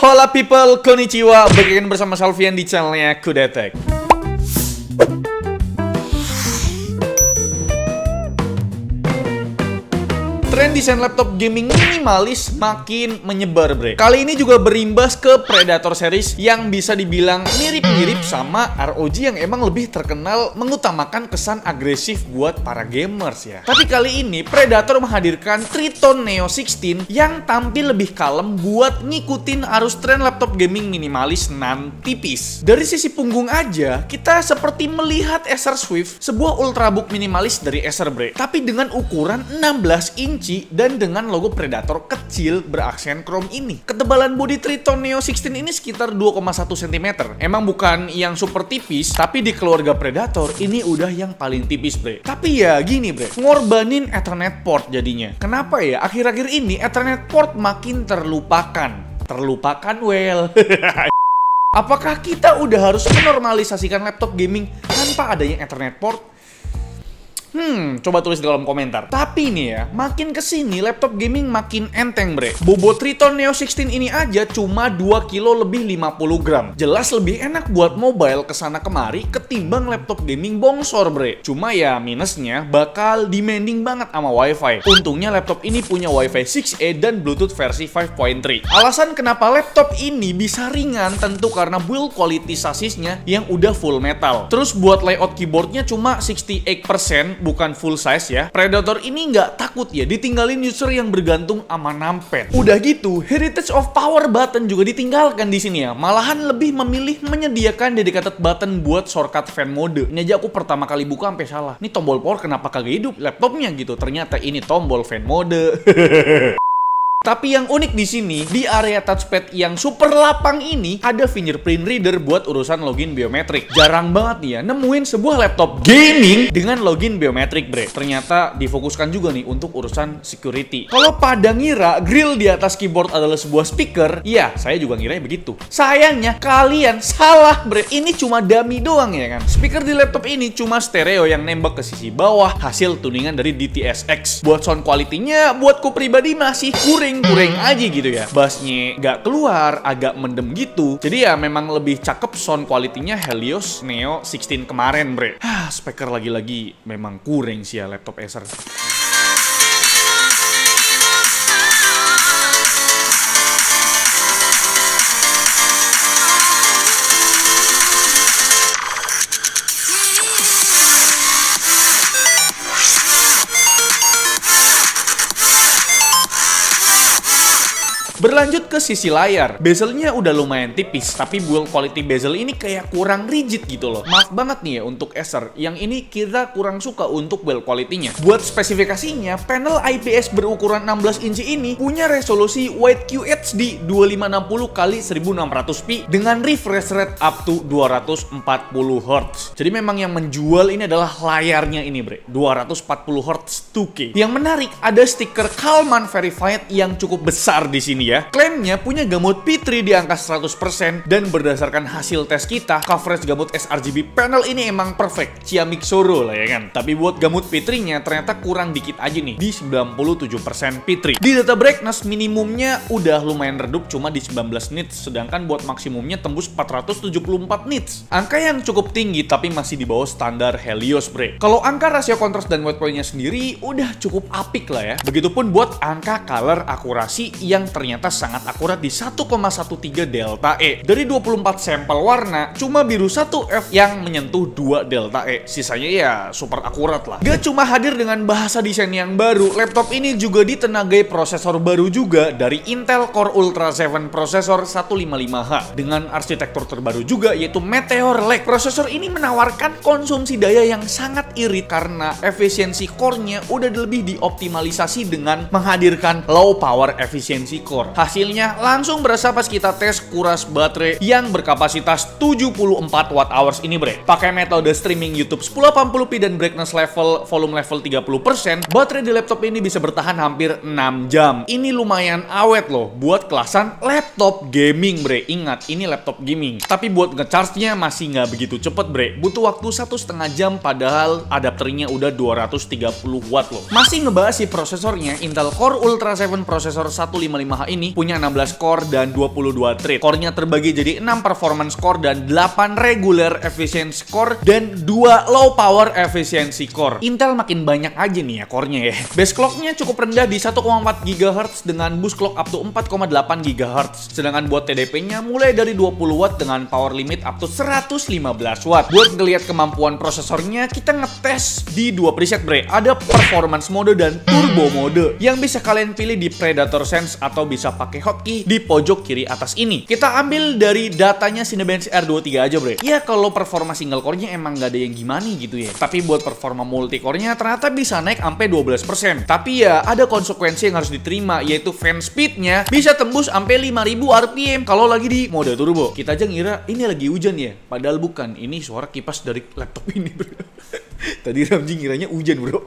Hola people, konnichiwa. Bagaimana bersama Salvian di channelnya Kudetek. Tren desain laptop gaming minimalis makin menyebar, bre. Kali ini juga berimbas ke Predator series yang bisa dibilang mirip-mirip sama ROG yang emang lebih terkenal mengutamakan kesan agresif buat para gamers ya. Tapi kali ini Predator menghadirkan Triton Neo 16 yang tampil lebih kalem buat ngikutin arus tren laptop gaming minimalis nan tipis. Dari sisi punggung aja, kita seperti melihat Acer Swift, sebuah ultrabook minimalis dari Acer, bre. Tapi dengan ukuran 16 inch dan dengan logo Predator kecil beraksen chrome ini. Ketebalan bodi Triton Neo 16 ini sekitar 2,1 cm. Emang bukan yang super tipis, tapi di keluarga Predator ini udah yang paling tipis, bre. Tapi ya gini, bre, ngorbanin Ethernet port jadinya. Kenapa ya? Akhir-akhir ini Ethernet port makin terlupakan. Terlupakan, well. Apakah kita udah harus menormalisasikan laptop gaming tanpa adanya Ethernet port? Coba tulis di kolom komentar. Tapi nih ya, makin kesini laptop gaming makin enteng, bre. Bobot Triton Neo 16 ini aja cuma 2 kilo lebih 50 gram. Jelas lebih enak buat mobile kesana kemari ketimbang laptop gaming bongsor, bre. Cuma ya minusnya bakal demanding banget sama wifi. Untungnya laptop ini punya wifi 6E dan Bluetooth versi 5.3. Alasan kenapa laptop ini bisa ringan tentu karena build quality chassisnya yang udah full metal. Terus buat layout keyboardnya cuma 68%, bukan full size ya. Predator ini nggak takut ya ditinggalin user yang bergantung sama numpad. Udah gitu, heritage of power button juga ditinggalkan di sini ya. Malahan lebih memilih menyediakan dedicated button buat shortcut fan mode. Ini aja aku pertama kali buka sampai salah. Ini tombol power kenapa kagak hidup laptopnya gitu? Ternyata ini tombol fan mode. Tapi yang unik di sini, di area touchpad yang super lapang ini, ada fingerprint reader buat urusan login biometrik. Jarang banget nih ya, nemuin sebuah laptop gaming dengan login biometrik, bre. Ternyata difokuskan juga nih untuk urusan security. Kalau pada ngira grill di atas keyboard adalah sebuah speaker, ya saya juga ngiranya begitu. Sayangnya kalian salah, bre. Ini cuma dummy doang ya kan. Speaker di laptop ini cuma stereo yang nembak ke sisi bawah, hasil tuningan dari DTS:X. Buat sound quality-nya, buatku pribadi masih kurang aja gitu ya. Bassnya nggak keluar, agak mendem gitu. Jadi ya memang lebih cakep sound quality-nya Helios Neo 16 kemarin, bre. Speaker lagi-lagi memang kurang sih ya laptop Acer. Berlanjut ke sisi layar, bezelnya udah lumayan tipis, tapi build quality bezel ini kayak kurang rigid gitu loh. Maaf banget nih ya untuk Acer, yang ini kita kurang suka untuk build quality-nya. Buat spesifikasinya, panel IPS berukuran 16 inci ini punya resolusi Wide QHD 2560x1600p dengan refresh rate up to 240 Hz. Jadi memang yang menjual ini adalah layarnya ini, bre, 240 Hz 2K. Yang menarik, ada stiker Kalman Verified yang cukup besar di sini ya. Klaimnya punya gamut P3 di angka 100% dan berdasarkan hasil tes kita, coverage gamut sRGB panel ini emang perfect, ciamik soro lah ya kan. Tapi buat gamut P3-nya ternyata kurang dikit aja nih, di 97% P3. Di data brightness minimumnya udah lumayan redup cuma di 19 nits, sedangkan buat maksimumnya tembus 474 nits. Angka yang cukup tinggi tapi masih di bawah standar Helios, bre. Kalau angka rasio kontras dan white point-nya sendiri udah cukup apik lah ya. Begitupun buat angka color akurasi yang ternyata sangat akurat di 1,13 delta E. Dari 24 sampel warna, cuma biru 1F yang menyentuh 2 delta E. Sisanya ya super akurat lah. Gak cuma hadir dengan bahasa desain yang baru, laptop ini juga ditenagai prosesor baru juga dari Intel Core Ultra 7 prosesor 155H dengan arsitektur terbaru juga yaitu Meteor Lake. Prosesor ini menawarkan konsumsi daya yang sangat irit karena efisiensi core-nya udah lebih dioptimalisasi dengan menghadirkan low power efisiensi core. Hasilnya langsung berasa pas kita tes kuras baterai yang berkapasitas 74 Wh ini, bre. Pakai metode streaming YouTube 1080p dan brightness level volume level 30%, baterai di laptop ini bisa bertahan hampir 6 jam. Ini lumayan awet loh buat kelasan laptop gaming, bre. Ingat, ini laptop gaming. Tapi buat ngecharge-nya masih nggak begitu cepet, bre. Butuh waktu 1,5 jam padahal adapternya udah 230 watt loh. Masih ngebahas si prosesornya, Intel Core Ultra 7 prosesor 155H ini ini punya 16 core dan 22 thread. Core-nya terbagi jadi 6 performance core dan 8 regular efficiency core dan 2 low power efficiency core. Intel makin banyak aja nih ya core-nya ya. Base clock-nya cukup rendah di 1,4 GHz dengan boost clock up to 4,8 GHz. Sedangkan buat TDP-nya mulai dari 20 watt dengan power limit up to 115 watt. Buat ngelihat kemampuan prosesornya, kita ngetes di 2 preset bre. Ada performance mode dan turbo mode yang bisa kalian pilih di Predator Sense atau bisa pakai hotkey di pojok kiri atas ini. Kita ambil dari datanya Cinebench R23 aja bre. Ya kalau performa single core-nya emang nggak ada yang gimana gitu ya. Tapi buat performa multi core-nya ternyata bisa naik sampai 12%. Tapi ya ada konsekuensi yang harus diterima, yaitu fan speed-nya bisa tembus sampai 5000 RPM kalau lagi di mode turbo. Kita aja ngira ini lagi hujan ya, padahal bukan. Ini suara kipas dari laptop ini bro. Tadi Ramji ngiranya hujan bro.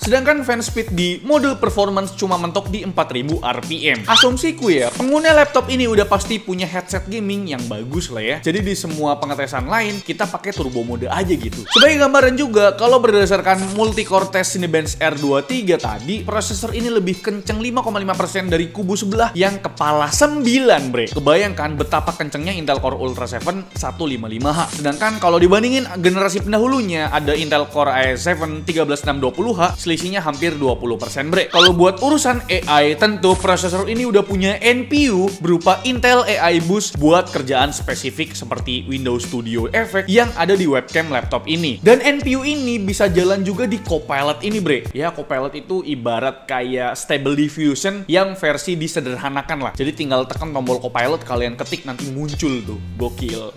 Sedangkan fan speed di mode performance cuma mentok di 4000 RPM. Asumsiku ya, pengguna laptop ini udah pasti punya headset gaming yang bagus lah ya. Jadi di semua pengetesan lain, kita pakai turbo mode aja gitu. Sebagai gambaran juga, kalau berdasarkan multi-core test Cinebench R23 tadi, prosesor ini lebih kenceng 5,5% dari kubu sebelah yang kepala 9 bre. Kebayangkan betapa kencengnya Intel Core Ultra 7 155H. Sedangkan kalau dibandingin generasi pendahulunya, ada Intel Core i7 13620H, selisihnya hampir 20% bre. Kalau buat urusan AI, tentu prosesor ini udah punya NPU berupa Intel AI Boost buat kerjaan spesifik seperti Windows Studio Effect yang ada di webcam laptop ini. Dan NPU ini bisa jalan juga di Copilot ini bre. Ya, Copilot itu ibarat kayak Stable Diffusion yang versi disederhanakan lah. Jadi tinggal tekan tombol Copilot, kalian ketik nanti muncul tuh. Gokil.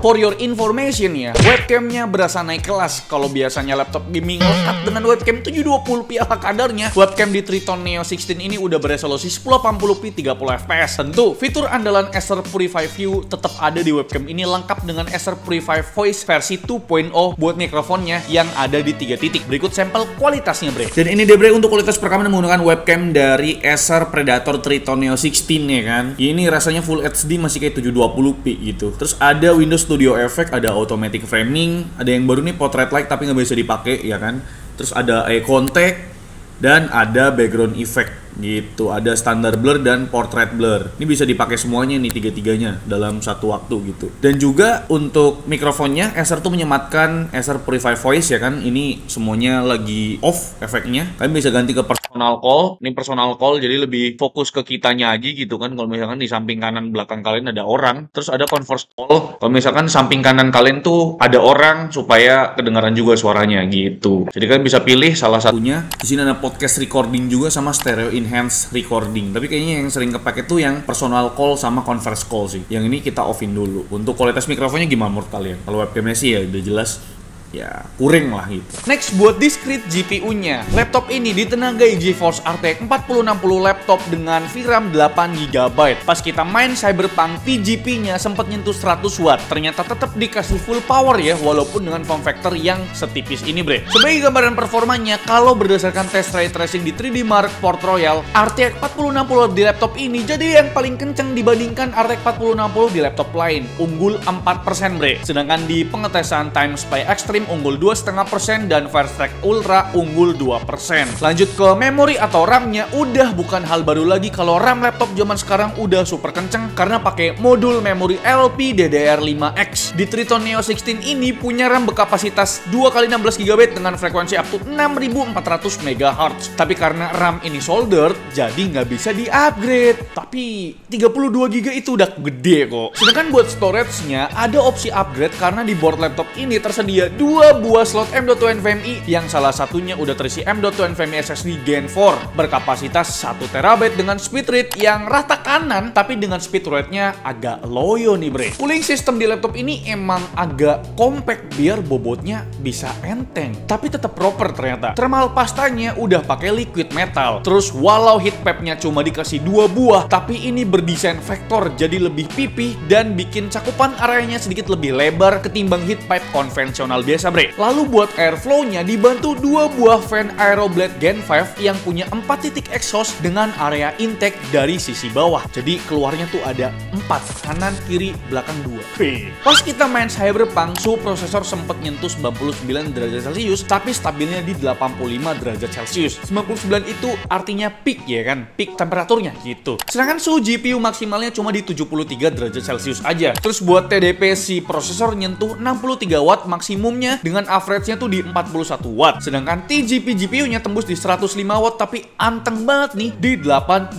For your information ya, webcamnya berasa naik kelas. Kalau biasanya laptop gaming lengkap dengan webcam 720p ala kadarnya, webcam di Triton Neo 16 ini udah beresolusi 1080p 30 fps. Tentu, fitur andalan Acer Purify View tetap ada di webcam ini, lengkap dengan Acer Purify Voice versi 2.0 buat mikrofonnya yang ada di 3 titik. Berikut sampel kualitasnya bre. Dan ini deh bre untuk kualitas perekaman menggunakan webcam dari Acer Predator Triton Neo 16 ya kan. Ini rasanya Full HD masih kayak 720p gitu. Terus ada Windows Studio Effect, ada automatic framing, ada yang baru nih portrait light tapi nggak bisa dipakai ya kan. Terus ada eye contact dan ada background effect gitu. Ada standar blur dan portrait blur. Ini bisa dipakai semuanya nih tiga-tiganya dalam satu waktu gitu. Dan juga untuk mikrofonnya Acer tuh menyematkan Acer Purify Voice ya kan. Ini semuanya lagi off efeknya. Kalian bisa ganti ke personal call. Ini personal call jadi lebih fokus ke kitanya aja gitu kan. Kalau misalkan di samping kanan belakang kalian ada orang, terus ada converse call. Kalau misalkan samping kanan kalian tuh ada orang supaya kedengaran juga suaranya gitu. Jadi kalian bisa pilih salah satunya. Di sini ada podcast recording juga sama stereo enhanced recording. Tapi kayaknya yang sering kepake tuh yang personal call sama converse call sih. Yang ini kita offin dulu. Untuk kualitas mikrofonnya gimana menurut kalian? Kalau webcamnya sih ya udah jelas ya kuring lah gitu. Next buat discrete GPU-nya. Laptop ini ditenagai GeForce RTX 4060 laptop dengan VRAM 8GB. Pas kita main Cyberpunk, PGP-nya sempat nyentuh 100 watt. Ternyata tetap dikasih full power ya, walaupun dengan form factor yang setipis ini bre. Sebagai gambaran performanya, kalau berdasarkan tes ray tracing di 3D Mark Port Royal, RTX 4060 di laptop ini jadi yang paling kenceng dibandingkan RTX 4060 di laptop lain. Unggul 4% bre. Sedangkan di pengetesan Time Spy Extreme unggul 2,5% dan Firestrike Ultra unggul 2%. Lanjut ke memori atau RAM-nya, udah bukan hal baru lagi kalau RAM laptop zaman sekarang udah super kenceng karena pakai modul memori LPDDR5X. Di Triton Neo 16 ini punya RAM berkapasitas 2x16GB dengan frekuensi up to 6400 MHz. Tapi karena RAM ini soldered, jadi nggak bisa di-upgrade. Tapi 32GB itu udah gede kok. Sedangkan buat storage-nya ada opsi upgrade karena di board laptop ini tersedia 2 buah slot M.2 NVMe yang salah satunya udah terisi M.2 NVMe SSD Gen 4 berkapasitas 1TB dengan speed read yang rata kanan tapi dengan speed rate-nya agak loyo nih bre. Cooling system di laptop ini emang agak compact biar bobotnya bisa enteng tapi tetap proper ternyata. Thermal pastanya udah pakai liquid metal. Terus walau heat pipe-nya cuma dikasih 2 buah tapi ini berdesain vektor jadi lebih pipih dan bikin cakupan areanya sedikit lebih lebar ketimbang heat pipe konvensional biasa biasa bre. Lalu buat airflow-nya dibantu dua buah fan Aeroblade Gen 5 yang punya 4 titik exhaust dengan area intake dari sisi bawah. Jadi keluarnya tuh ada 4, kanan, kiri, belakang 2. Pas kita main Cyberpunk, suhu prosesor sempat nyentuh 99 derajat Celcius, tapi stabilnya di 85 derajat Celcius. 99 itu artinya peak ya kan, peak temperaturnya gitu. Sedangkan suhu GPU maksimalnya cuma di 73 derajat Celcius aja. Terus buat TDP si prosesor nyentuh 63 watt maksimumnya dengan average-nya tuh di 41 watt. Sedangkan TGP GPU-nya tembus di 105 watt tapi anteng banget nih di 83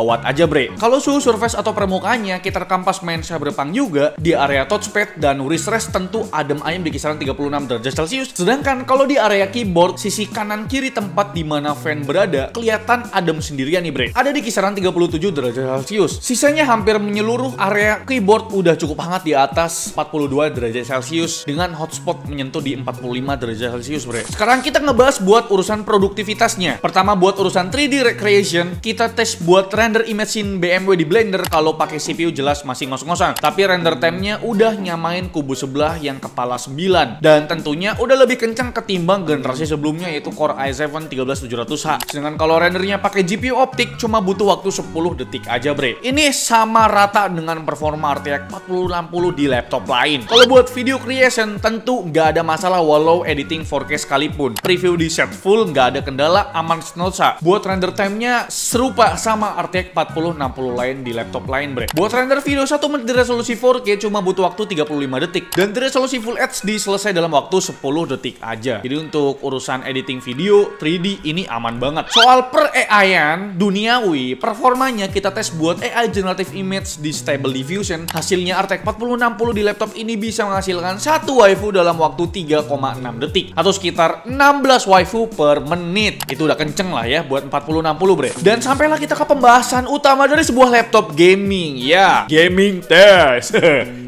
watt aja bre. Kalau suhu surface atau permukaannya kita rekam pas main Cyberpunk juga, di area touchpad dan wrist rest tentu adem ayem di kisaran 36 derajat Celcius. Sedangkan kalau di area keyboard, sisi kanan kiri tempat di mana fan berada kelihatan adem sendirian nih bre. Ada di kisaran 37 derajat Celcius. Sisanya hampir menyeluruh area keyboard udah cukup hangat di atas 42 derajat Celcius dengan hotspot menyentuh di 45 derajat Celcius bre. Sekarang kita ngebahas buat urusan produktivitasnya. Pertama buat urusan 3D recreation, kita tes buat render image scene BMW di Blender. Kalau pakai CPU jelas masih ngos-ngosan, tapi render time-nya udah nyamain kubu sebelah yang kepala 9 dan tentunya udah lebih kencang ketimbang generasi sebelumnya yaitu Core i7-13700H. Sedangkan kalau rendernya pakai GPU optik cuma butuh waktu 10 detik aja bre. Ini sama rata dengan performa RTX 4060 di laptop lain. Kalau buat video creation tentu nggak ada masalah walau editing 4K sekalipun. Preview di set full nggak ada kendala, aman senosa. Buat render time-nya serupa sama RTX 4060 lain di laptop lain bre. Buat render video 1 menit di resolusi 4K cuma butuh waktu 35 detik dan di resolusi Full HD selesai dalam waktu 10 detik aja. Jadi untuk urusan editing video 3D ini aman banget. Soal per AI-an duniawi, performanya kita tes buat AI generative image di Stable Diffusion. Hasilnya RTX 4060 di laptop ini bisa menghasilkan satu waifu dalam waktu 3,6 detik atau sekitar 16 waifu per menit. Itu udah kenceng lah ya buat 4060 bre. Dan sampailah kita ke pembahasan utama dari sebuah laptop gaming. Ya, gaming test.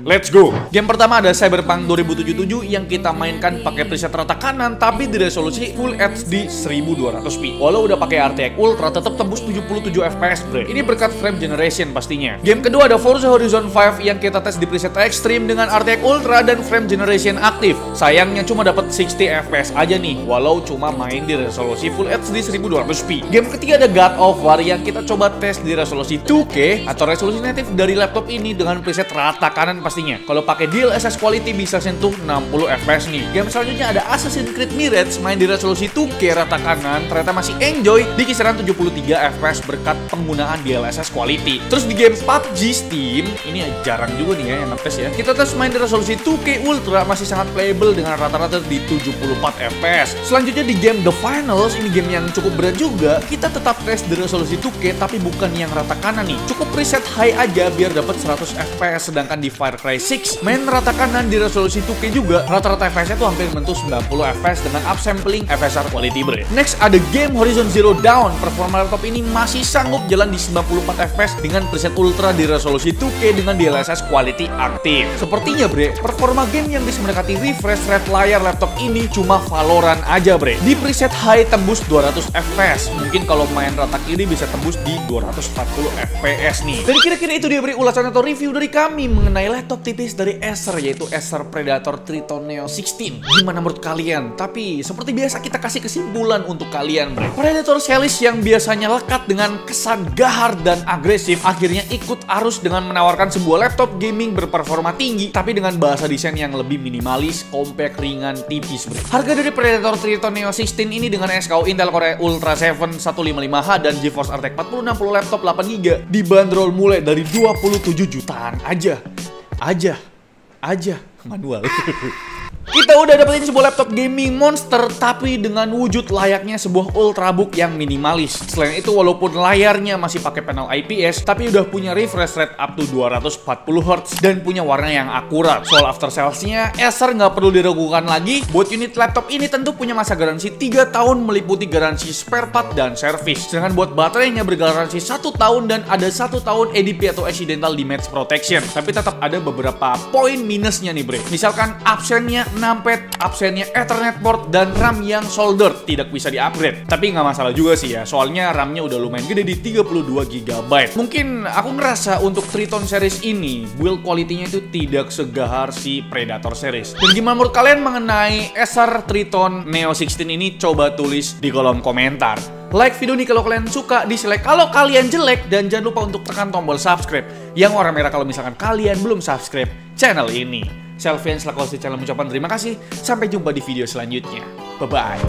Let's go. Game pertama ada Cyberpunk 2077 yang kita mainkan pakai preset rata kanan tapi di resolusi Full HD 1200p. Walau udah pakai RTX Ultra tetap tembus 77 FPS bre. Ini berkat frame generation pastinya. Game kedua ada Forza Horizon 5 yang kita tes di preset Extreme dengan RTX Ultra dan frame generation aktif. Sayangnya cuma dapat 60 FPS aja nih walau cuma main di resolusi Full HD 1200p. Game ketiga ada God of War yang kita coba tes di resolusi 2K atau resolusi native dari laptop ini dengan preset rata kanan pastinya. Kalau pakai DLSS quality bisa sentuh 60 FPS nih. Game selanjutnya ada Assassin's Creed Mirage main di resolusi 2K rata kanan ternyata masih enjoy di kisaran 73 FPS berkat penggunaan DLSS quality. Terus di game PUBG Steam ini jarang juga nih ya yang ngetes ya. Kita tes main di resolusi 2K Ultra masih sangat playable dengan rata-rata di 74 FPS. Selanjutnya di game The Finals, ini game yang cukup berat juga. Kita tetap tes di resolusi 2K tapi bukan yang rata kanan nih. Cukup preset high aja biar dapat 100 FPS. Sedangkan di Far Cry 6 main rata kanan di resolusi 2K juga. Rata-rata FPS-nya tuh hampir menyentuh 90 FPS dengan upsampling FSR quality bre. Next ada game Horizon Zero Dawn. Performa laptop ini masih sanggup jalan di 94 FPS dengan preset ultra di resolusi 2K dengan DLSS quality aktif. Sepertinya bre, performa game yang bisa mendekati refresh rate layar laptop ini cuma Valorant aja bre. Di preset high tembus 200 FPS. Mungkin kalau main rata kiri bisa tembus di 240 FPS nih. Dan kira-kira itu dia bre ulasan atau review dari kami mengenai laptop tipis dari Acer yaitu Acer Predator Triton Neo 16. Gimana menurut kalian? Tapi seperti biasa kita kasih kesimpulan untuk kalian bre. Predator series yang biasanya lekat dengan kesan gahar dan agresif akhirnya ikut arus dengan menawarkan sebuah laptop gaming berperforma tinggi tapi dengan bahasa desain yang lebih minimalis, compact, ringan, tipis bre. Harga dari Predator Triton Neo 16 ini dengan SKU Intel Core Ultra 7 155H dan GeForce RTX 4060 laptop 8GB dibanderol mulai dari 27 jutaan aja manual. Kita udah dapetin sebuah laptop gaming monster tapi dengan wujud layaknya sebuah ultrabook yang minimalis. Selain itu walaupun layarnya masih pakai panel IPS tapi udah punya refresh rate up to 240Hz dan punya warna yang akurat. Soal after salesnya Acer nggak perlu diragukan lagi. Buat unit laptop ini tentu punya masa garansi 3 tahun meliputi garansi spare part dan service. Sedangkan buat baterainya bergaransi 1 tahun dan ada 1 tahun EDP atau accidental damage protection. Tapi tetap ada beberapa poin minusnya nih bre. Misalkan absennya numpad, absennya Ethernet port, dan RAM yang soldered tidak bisa di-upgrade. Tapi nggak masalah juga sih ya, soalnya RAM-nya udah lumayan gede di 32 GB. Mungkin aku ngerasa untuk Triton series ini build quality-nya itu tidak segahar si Predator series. Dan gimana menurut kalian mengenai Acer Triton Neo 16 ini? Coba tulis di kolom komentar. Like video ini kalau kalian suka, dislike kalau kalian jelek, dan jangan lupa untuk tekan tombol subscribe yang warna merah kalau misalkan kalian belum subscribe channel ini. Selvian selaku host channel mengucapkan terima kasih. Sampai jumpa di video selanjutnya. Bye-bye.